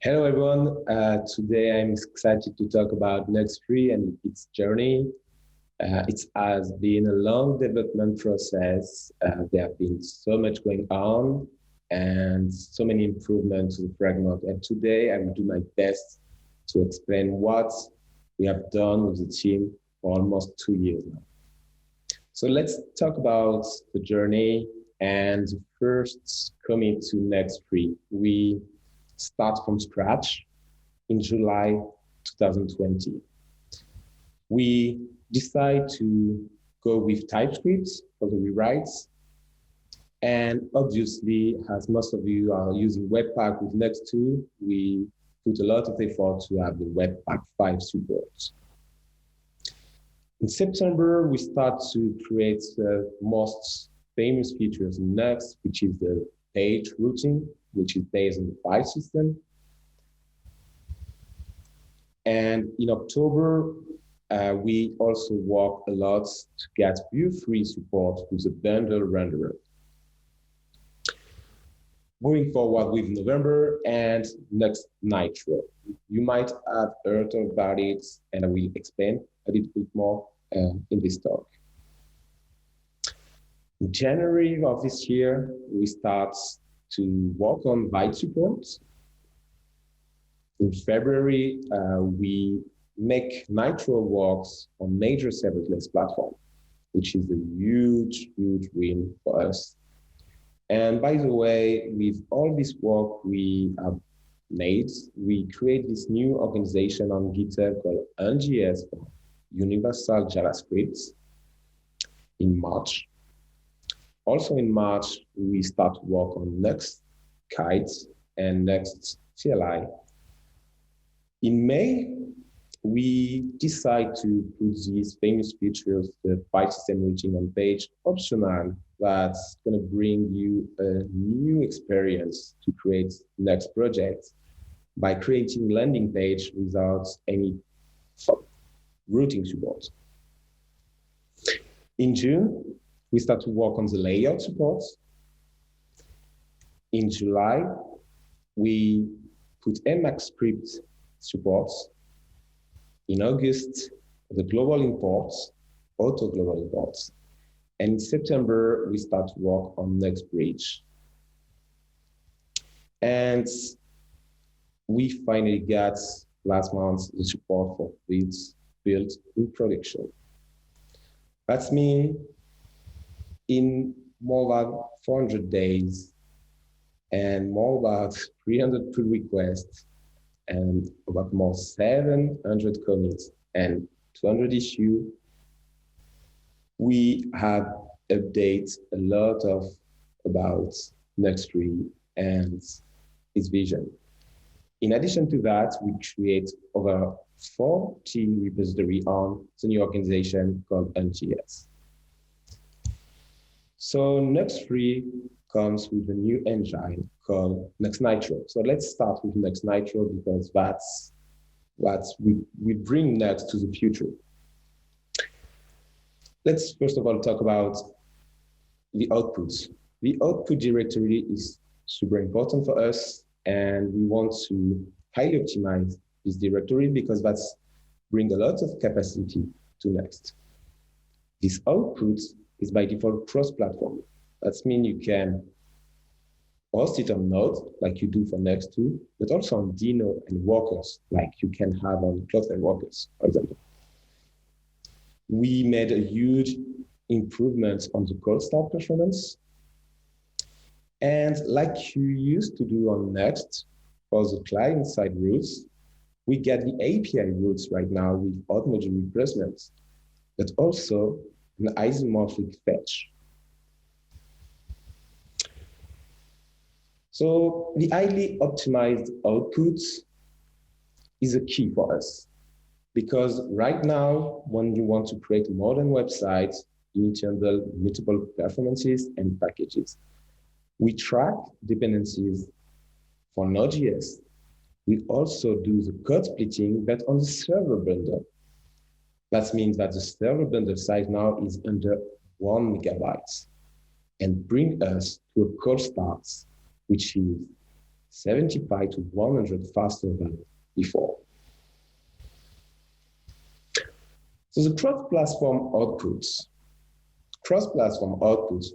Hello, everyone. Today I'm excited to talk about Nuxt and its journey. It has been a long development process. There have been so much going on and so many improvements to the framework. And today I will do my best to explain what we have done with the team for almost 2 years now. So let's talk about the journey and the first commit to Nuxt. We start from scratch in July 2020. We decide to go with TypeScript for the rewrites. And obviously, as most of you are using Webpack with Nuxt 2, we put a lot of effort to have the Webpack 5 support. In September, we start to create the most famous features in Nuxt, which is the page routing, which is based on the file system. And in October, we also work a lot to get Vue 3 support with the bundle renderer. Moving forward with November and Nuxt Nitro. You might have heard about it, and I will explain a little bit more in this talk. In January of this year, we start to work on Vite support. In February, we make Nitro works on major serverless platform, which is a huge, huge win for us. And by the way, with all this work we have made, we create this new organization on GitHub called NuxtJS for Universal JavaScript in March. Also in March, we start to work on Nuxt Kite and Nuxt CLI. In May, we decide to put these famous features, the file system routing on page, optional, that's going to bring you a new experience to create Nuxt projects by creating landing page without any routing support. In June, we start to work on the layout support. In July, we put EmacScript support. In August, the global imports, auto global imports. And in September, we start to work on Nuxt Bridge. And we finally got last month the support for Vite built in production. That means in more than 400 days and more than 300 pull requests and about more 700 commits and 200 issues, we have updated a lot about Nuxt and its vision. In addition to that, we create over 40 repositories on the new organization called NuxtJS. So Nuxt comes with a new engine called Nuxt Nitro. So let's start with Nuxt Nitro because that's we bring Nuxt to the future. Let's first of all talk about the outputs. The output directory is super important for us, and we want to highly optimize this directory because that's bring a lot of capacity to Nuxt. This output is by default cross-platform. That means you can host it on Node, like you do for Nuxt 2, but also on Dino and Workers, like you can have on Cloudflare Workers, for example. We made a huge improvement on the cold start performance. And like you used to do on Nuxt, for the client-side routes, we get the API routes right now with out-module replacements, but also an isomorphic fetch. So the highly optimized output is a key for us because right now, when you want to create a modern website, you need to handle multiple performances and packages. We track dependencies for Node.js. We also do the code splitting, but on the server bundle. That means that the server bundle size now is under 1 megabyte and bring us to a cold start, which is 75 to 100 faster than before. So the cross-platform outputs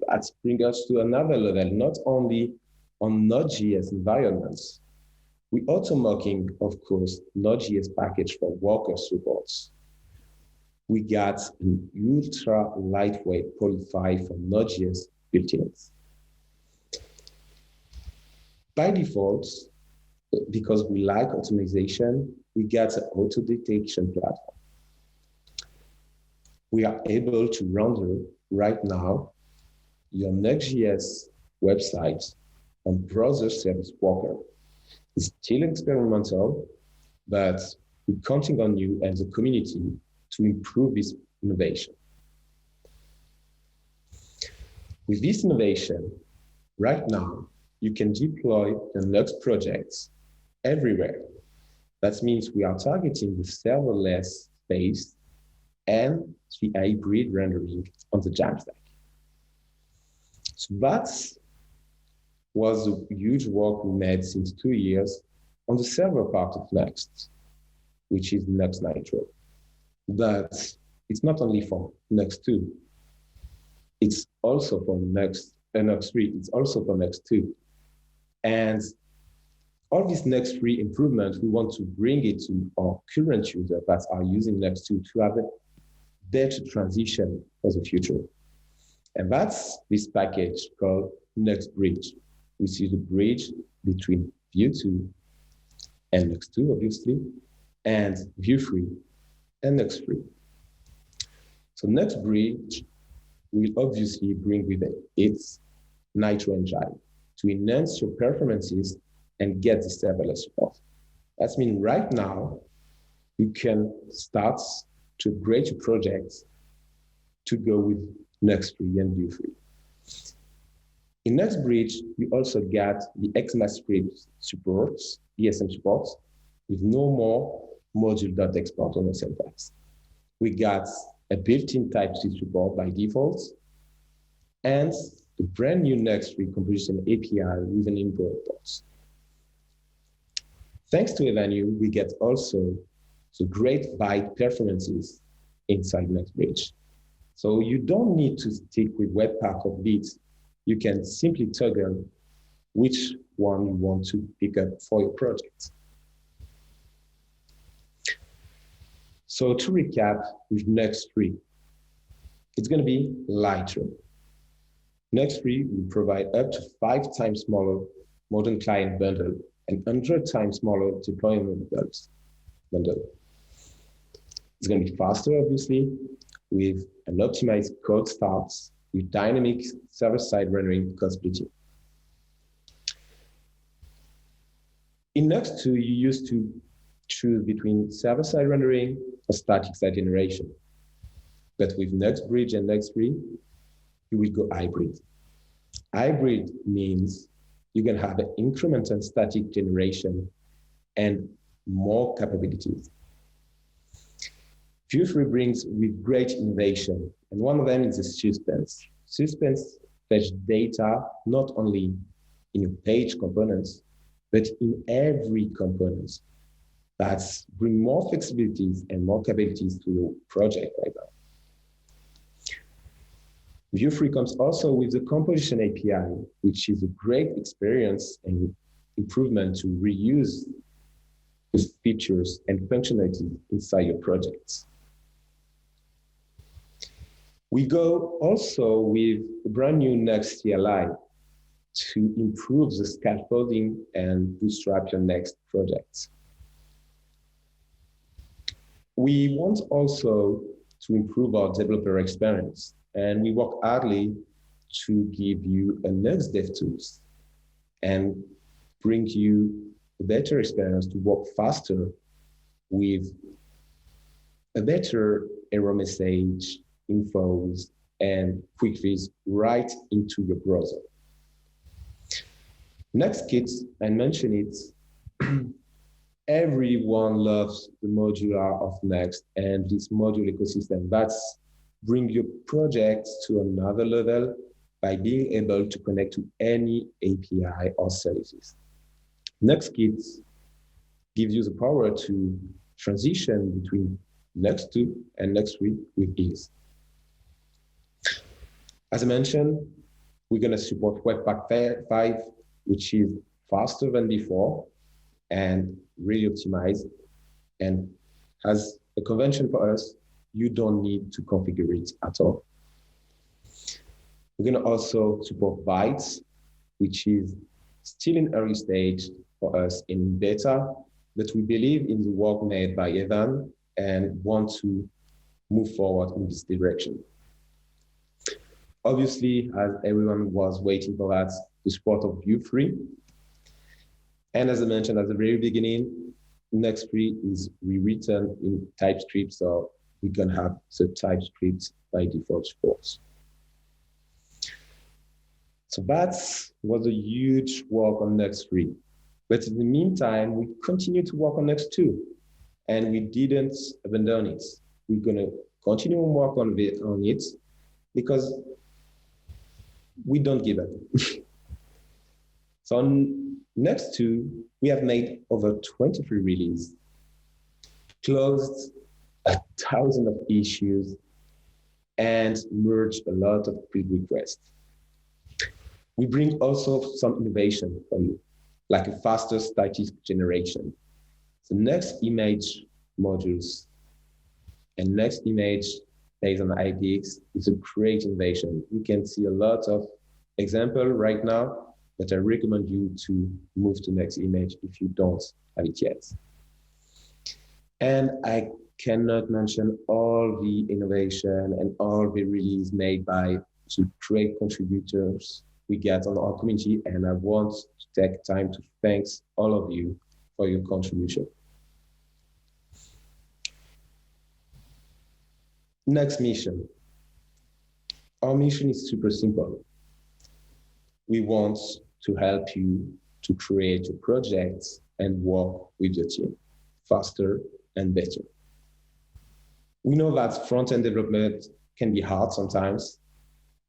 that bring us to another level, not only on Node.js environments. We also mocking, of course, Node.js package for worker supports. We got an ultra lightweight poly5 for Node.js built-in. By default, because we like optimization, we got an auto detection platform. We are able to render right now your Nuxt.js website on browser service worker. It's still experimental, but we're counting on you and the community to improve this innovation. With this innovation, right now, you can deploy the Nuxt projects everywhere. That means we are targeting the serverless space and the hybrid rendering on the Jamstack. So that was a huge work we made since 2 years on the server part of Nuxt, which is Nuxt Nitro. But it's not only for Nuxt 2, it's also for Nuxt 3, it's also for Nuxt 2. And all these Nuxt 3 improvements, we want to bring it to our current users that are using Nuxt 2 to have a better transition for the future. And that's this package called Nuxt Bridge, which is a bridge between Vue 2 and Nuxt 2, obviously, and Vue 3 and Nuxt 3. So Nuxt Bridge will obviously bring with it its Nitro engine to enhance your performances and get the serverless support. That means right now, you can start to upgrade your projects to go with Nuxt 3 and Vue 3. In Nuxt Bridge, we also got the ECMAScript supports, ESM supports, with no more module.export on the syntax. We got a built-in TypeScript support by default, and a brand new Nuxt 3 composition API with an import port. Thanks to Evanue, we get also the great Vite performances inside Nuxt Bridge. So you don't need to stick with Webpack or Vite. You can simply toggle which one you want to pick up for your project. So to recap with Nuxt 3, it's going to be lighter. Nuxt 3 will provide up to 5 times smaller modern client bundle and 100 times smaller deployment bundle. It's going to be faster, obviously, with an optimized code starts with dynamic server-side rendering code splitting. In Nuxt 2, you used to choose between server-side rendering or static site generation. But with Nuxt Bridge and Nuxt 3, you will go hybrid. Hybrid means you can have an incremental static generation and more capabilities. Vue 3 brings with great innovation, and one of them is the suspense. Suspense fetch data not only in your page components, but in every component. That's bring more flexibilities and more capabilities to your project right now. Vue 3 comes also with the composition API, which is a great experience and improvement to reuse the features and functionality inside your projects. We go also with a brand new Nuxt CLI to improve the scaffolding and bootstrap your next projects. We want also to improve our developer experience, and we work hardly to give you a Nuxt dev tools and bring you a better experience to work faster with a better error message, infos, and quick fix right into your browser. NuxtKit, I mentioned it, everyone loves the modular of Nuxt and this module ecosystem. That's bring your project to another level by being able to connect to any API or services. NuxtKit gives you the power to transition between Nuxt 2 and Nuxt 3 with ease. As I mentioned, we're going to support Webpack 5, which is faster than before and really optimized. And as a convention for us, you don't need to configure it at all. We're going to also support Vite, which is still in early stage for us in beta, but we believe in the work made by Evan and want to move forward in this direction. Obviously, as everyone was waiting for that, the support of Vue 3. And as I mentioned at the very beginning, Nuxt 3 is rewritten in TypeScript, so we can have the TypeScript by default support. So that was a huge work on Nuxt 3. But in the meantime, we continue to work on Nuxt 2, and we didn't abandon it. We're going to continue to work on it because we don't give up. So on Nuxt 2, we have made over 23 releases, closed 1,000 of issues, and merged a lot of pull requests. We bring also some innovation for you, like a faster static generation. The next image modules and next image based on IDX is a great innovation. You can see a lot of examples right now, but I recommend you to move to next image if you don't have it yet. And I cannot mention all the innovation and all the release made by the great contributors we get on our community, and I want to take time to thank all of you for your contribution. Next mission. Our mission is super simple. We want to help you to create your projects and work with your team faster and better. We know that front-end development can be hard sometimes,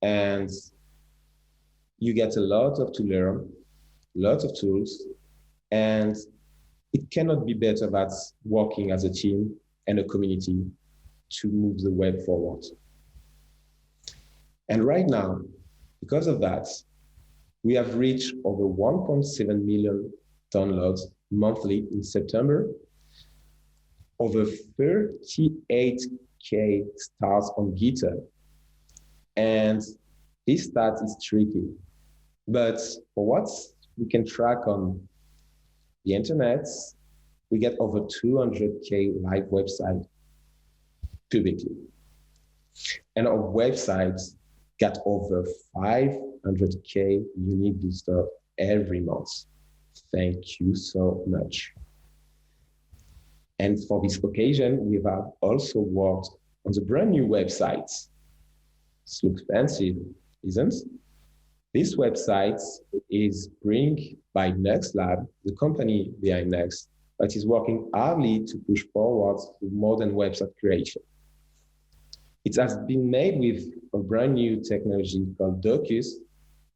and you get a lot to learn, lots of tools, and it cannot be better than working as a team and a community to move the web forward. And right now, because of that, we have reached over 1.7 million downloads monthly in September, over 38K stars on GitHub. And this stat is tricky, but for what we can track on the internet, we get over 200K live websites publicly. And our websites got over 500K unique visitors every month. Thank you so much. And for this occasion, we have also worked on the brand new websites. It looks fancy, isn't it? This website is brought by Nuxt Lab, the company behind Nuxt, that is working hardly to push forward to modern website creation. It has been made with a brand new technology called Docus,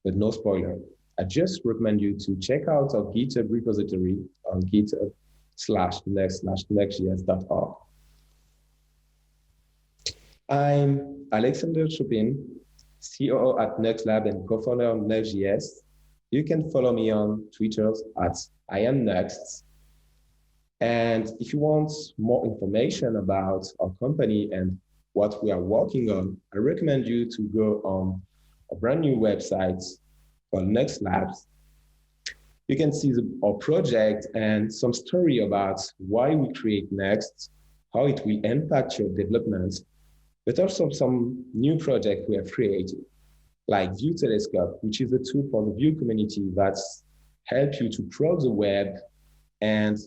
but no spoiler. I just recommend you to check out our GitHub repository on github/next/nuxtjs.org. I'm Alexandre Chopin, COO at Nuxt Lab and co-founder of NuxtJS. You can follow me on Twitter at @IamNuxt. And if you want more information about our company and what we are working on, I recommend you to go on a brand new website called Nuxt Labs. You can see our project and some story about why we create Nuxt, how it will impact your development, but also some new projects we have created, like Vue Telescope, which is a tool for the Vue community that helps you to crawl the web and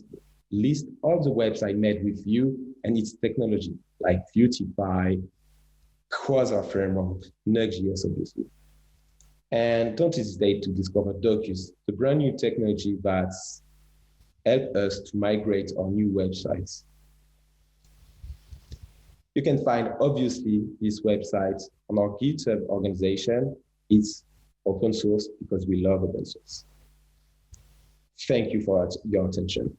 list all the websites made with Vue and its technology, like Vuetify, Quasar Framework, NuxtJS, obviously. And don't hesitate to discover Docus, the brand new technology that helps us to migrate our new websites. You can find, obviously, this website on our GitHub organization. It's open source because we love open source. Thank you for your attention.